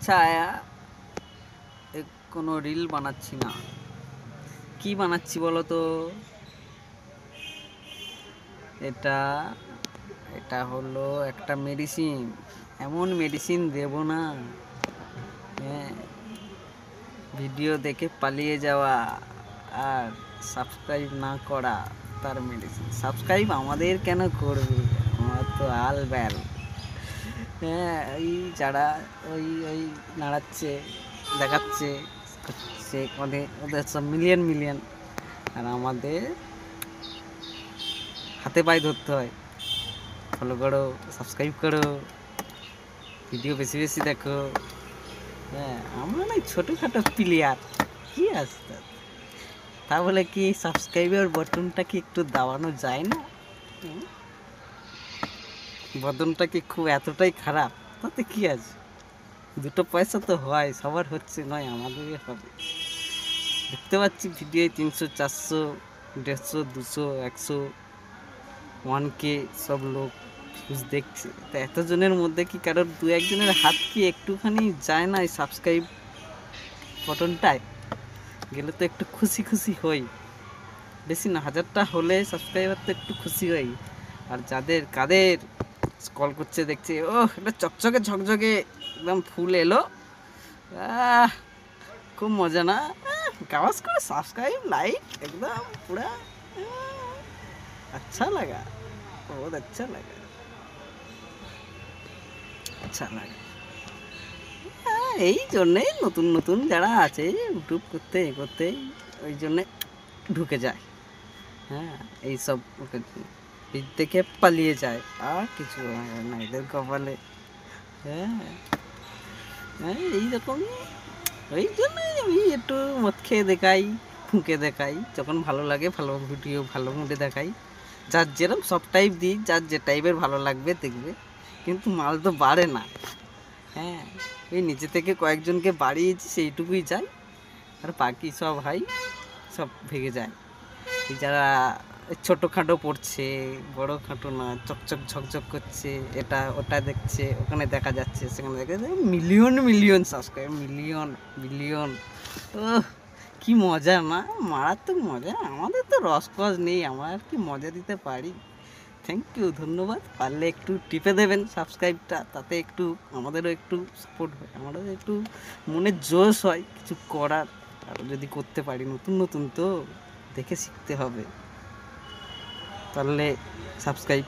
আচ্ছা কোনো রিল বানাচ্ছি না, কি বানাচ্ছি বলো তো? এটা এটা হলো একটা মেডিসিন। এমন মেডিসিন দেব না, হ্যাঁ, ভিডিও দেখে পালিয়ে যাওয়া আর সাবস্ক্রাইব না করা তার মেডিসিন। সাবস্ক্রাইব আমাদের কেন করবে? আমার তো আল ব্যাল। হ্যাঁ, ওই যারা ওই ওই নাড়াচ্ছে, দেখাচ্ছে, সে ওদের ওদের সব মিলিয়ন মিলিয়ন, আর আমাদের হাতে পায়ে ধরতে হয়। ফলো করো, সাবস্ক্রাইব করো, ভিডিও বেশি বেশি দেখো। হ্যাঁ, আমরা না ছোটোখাটো প্লেয়ার, কি আসতে তা বলে কি সাবস্ক্রাইবের বটনটা কি একটু দাবানো যায় না? বটনটা কি খুব এতটাই খারাপ? তাতে কি আছে, দুটো পয়সা তো হয়, সবার হচ্ছে নয়, আমাদেরই হবে। দেখতে পাচ্ছি ভিডিও 300, 400, 150, 200, 100, 1K সব লোক ভিউজ দেখছে। তা এতজনের মধ্যে কি কারোর দু একজনের হাত কি একটুখানি যায় না এই সাবস্ক্রাইব বটনটায়? গেলে তো একটু খুশি খুশি হই, বেশি না, 1000টা হলে সাবস্ক্রাইবার তো একটু খুশি হই। আর কাদের কল করছে দেখছে, ও এটা চকচকে ঝকঝকে একদম ফুল এলো, খুব মজা না? গাওয়াজ করে সাবস্ক্রাইব লাইক একদম পুরা अच्छा लगा, बहुत अच्छा लगा, अच्छा लगा। এই জন্যেই নতুন নতুন যারা আছে ইউটিউব করতে করতে ওই জন্যে ঢুকে যায়। হ্যাঁ, এইসব ভিড় থেকে পালিয়ে যায়, আর কিছু হয় না এদের কপালে। হ্যাঁ, হ্যাঁ, এইরকম। ওই জন্যই আমি একটু মদ খেয়ে দেখাই, ফুঁকে দেখাই, যখন ভালো লাগে ভালো ভিডিও ভালো মুডে দেখাই। যার যেরকম সব টাইপ দিই, যার যে টাইপের ভালো লাগবে দেখবে, কিন্তু মাল তো বাড়ে না। হ্যাঁ, ওই নিচে থেকে কয়েকজনকে বাড়িয়েছি সেইটুকুই যায়, আর বাকি সব ভাই সব ভেঙে যায়। এই যারা ছোটোখাটো পড়ছে, বড় খাটো না, চকচক ঝকঝক করছে, এটা ওটা দেখছে, ওখানে দেখা যাচ্ছে, সেখানে দেখা যাচ্ছে, million million subscribe, million million. ও কি মজা না, মারাত্মক মজা। আমাদের তো রসকস নেই, আমরা আর কি মজা দিতে পারি। থ্যাংক ইউ, ধন্যবাদ। পারলে একটু টিপে দেবেন সাবস্ক্রাইবটা, তাতে একটু আমাদেরও একটু সাপোর্ট হয়, আমাদেরও একটু মনে জোশ হয় কিছু করার। আর যদি করতে পারি, নতুন নতুন তো দেখে শিখতে হবে, পারলে সাবস্ক্রাইব